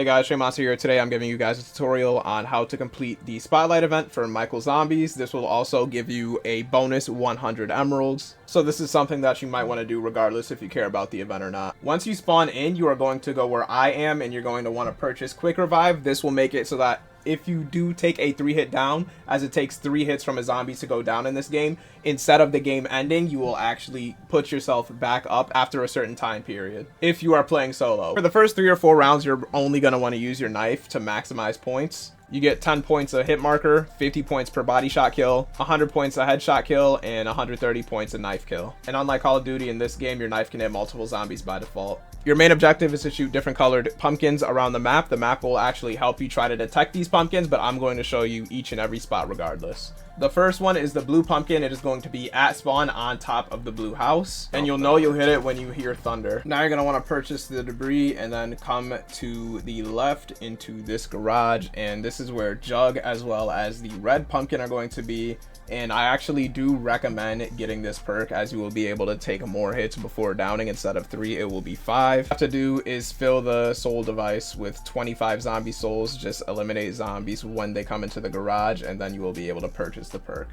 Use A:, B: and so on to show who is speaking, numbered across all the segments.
A: guys, Trey Monster here. Today I'm giving you guys a tutorial on how to complete the Spotlight event for Michael Zombies. This will also give you a bonus 100 emeralds. So this is something that you might want to do regardless if you care about the event or not. Once you spawn in, you are going to go where I am and you're going to want to purchase Quick Revive. This will make it so that if you do take a 3-hit down, as it takes 3 hits from a zombie to go down in this game, instead of the game ending, you will actually put yourself back up after a certain time period if you are playing solo. For the first 3 or 4 rounds, you're only going to want to use your knife to maximize points. You get 10 points a hit marker, 50 points per body shot kill, 100 points a headshot kill, and 130 points a knife kill. And unlike Call of Duty, in this game, your knife can hit multiple zombies by default. Your main objective is to shoot different colored pumpkins around the map. The map will actually help you try to detect these pumpkins, but I'm going to show you each and every spot regardless. The first one is the blue pumpkin. It is going to be at spawn on top of the blue house, and you'll know you'll hit it when you hear thunder. Now you're going to want to purchase the debris and then come to the left into this garage, and this is where Jug as well as the red pumpkin are going to be. And I actually do recommend getting this perk, as you will be able to take more hits before downing. Instead of 3, it will be 5. What you have to do is fill the soul device with 25 zombie souls. Just eliminate zombies when they come into the garage, and then you will be able to purchase the perk.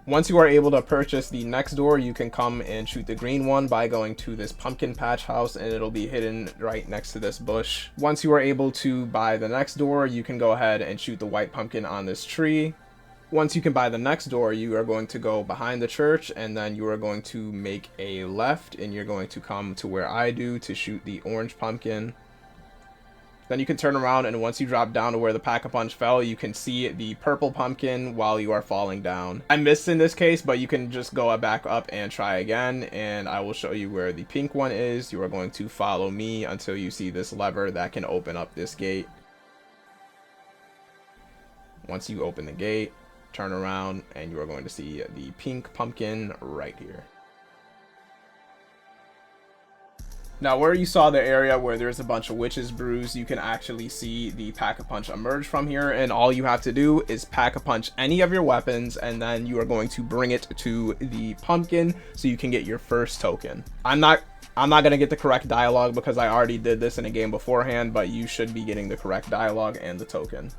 A: Once you are able to purchase the next door, you can come and shoot the green one by going to this pumpkin patch house, and it'll be hidden right next to this bush. Once you are able to buy the next door, you can go ahead and shoot the white pumpkin on this tree. Once you can buy the next door, you are going to go behind the church, and then you are going to make a left, and you're going to come to where I do to shoot the orange pumpkin. Then you can turn around, and once you drop down to where the pack-a-punch fell, you can see the purple pumpkin while you are falling down. I missed in this case, but you can just go back up and try again, and I will show you where the pink one is. You are going to follow me until you see this lever that can open up this gate. Once you open the gate, turn around, and you are going to see the pink pumpkin right here. Now, where you saw the area where there's a bunch of witches brews, you can actually see the pack-a-punch emerge from here, and all you have to do is pack-a-punch any of your weapons, and then you are going to bring it to the pumpkin so you can get your first token. I'm not going to get the correct dialogue because I already did this in a game beforehand, but you should be getting the correct dialogue and the token.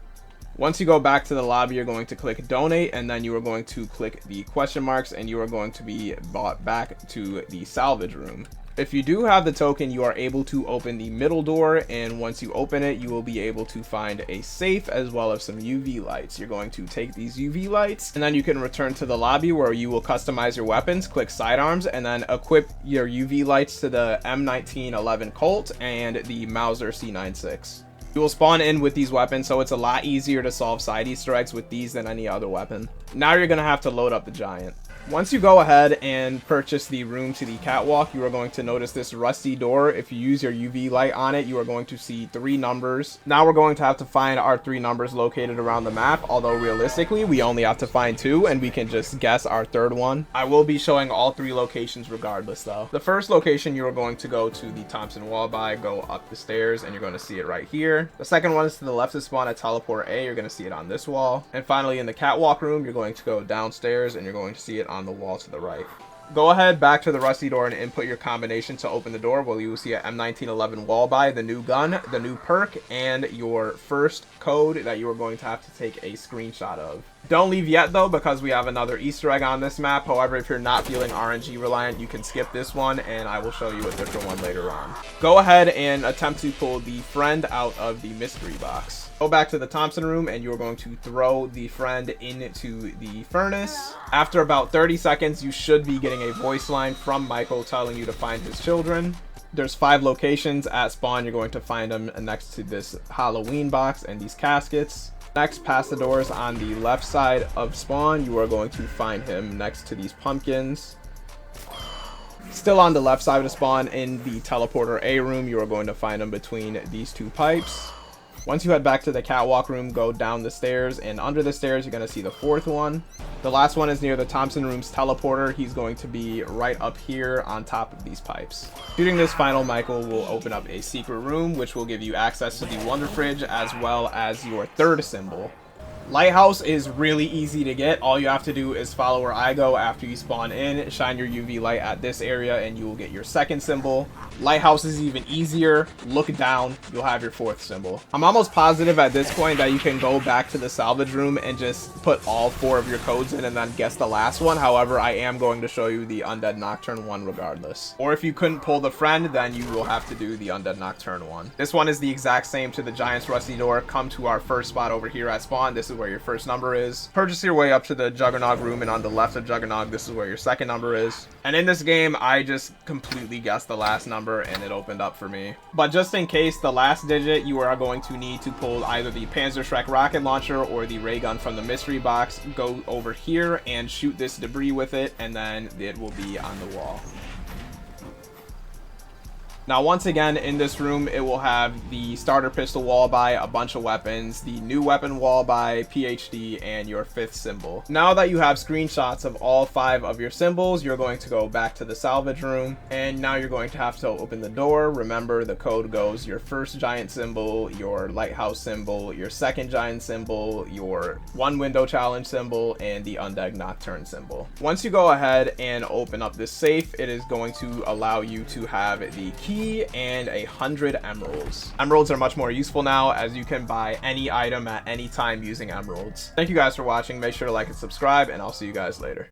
A: Once you go back to the lobby, you're going to click donate, and then you are going to click the question marks, and you are going to be brought back to the salvage room. If you do have the token, you are able to open the middle door, and once you open it, you will be able to find a safe as well as some UV lights. You're going to take these UV lights, and then you can return to the lobby where you will customize your weapons, click sidearms, and then equip your UV lights to the M1911 Colt and the Mauser C96. You will spawn in with these weapons, so it's a lot easier to solve side Easter eggs with these than any other weapon. Now you're going to have to load up the giant. Once you go ahead and purchase the room to the catwalk, you are going to notice this rusty door. If you use your UV light on it, you are going to see 3 numbers. Now we're going to have to find our 3 numbers located around the map, although realistically we only have to find 2, and we can just guess our 3rd one. I will be showing all 3 locations regardless though. The first location, you are going to go to the Thompson wall by, go up the stairs, and you're going to see it right here. The second one is to the left of spawn at teleport A. You're going to see it on this wall. And finally, in the catwalk room, you're going to go downstairs, and you're going to see it on the wall to the right. Go ahead back to the rusty door and input your combination to open the door. Well, you will see a M1911 wall by, the new gun, the new perk, and your first code that you are going to have to take a screenshot of. Don't leave yet though, because we have another Easter egg on this map. However, if you're not feeling RNG reliant, you can skip this one, and I will show you a different one later on. Go ahead and attempt to pull the friend out of the mystery box. Go back to the Thompson room, and you're going to throw the friend into the furnace. After about 30 seconds, you should be getting a voice line from Michael telling you to find his children. There's 5 locations at spawn. You're going to find them next to this Halloween box and these caskets. Next, past the doors on the left side of spawn, you are going to find him next to these pumpkins. Still on the left side of the spawn, in the teleporter A room, you are going to find him between these 2 pipes. Once you head back to the catwalk room, go down the stairs, and under the stairs you're going to see the 4th one. The last one is near the Thompson room's teleporter. He's going to be right up here on top of these pipes. Shooting this final, Michael will open up a secret room which will give you access to the Wonder Fridge as well as your 3rd symbol. Lighthouse is really easy to get. All you have to do is follow where I go after you spawn in, shine your UV light at this area, and you will get your second symbol. Lighthouse is even easier. Look down, you'll have your fourth symbol. I'm almost positive at this point that you can go back to the salvage room and just put all 4 of your codes in and then guess the last one. However, I am going to show you the Undead Nocturn one regardless. Or if you couldn't pull the friend, then you will have to do the Undead Nocturn one. This one is the exact same to the Giant's Rusty Door. Come to our first spot over here at spawn. This is where your first number is. Purchase your way up to the Juggernog room, and on the left of Juggernog, this is where your second number is. And in this game, I just completely guessed the last number and it opened up for me. But just in case, the last digit, you are going to need to pull either the Panzerschreck rocket launcher or the ray gun from the mystery box. Go over here and shoot this debris with it, and then it will be on the wall. Now, once again, in this room, it will have the starter pistol wall by, a bunch of weapons, the new weapon wall by, PhD, and your 5th symbol. Now that you have screenshots of all 5 of your symbols, you're going to go back to the salvage room, and now you're going to have to open the door. Remember, the code goes your first giant symbol, your lighthouse symbol, your second giant symbol, your 1 window challenge symbol, and the Undead Nocturne symbol. Once you go ahead and open up this safe, it is going to allow you to have the key and 100 emeralds. Emeralds are much more useful now, as you can buy any item at any time using emeralds. Thank you guys for watching. Make sure to like and subscribe, and I'll see you guys later.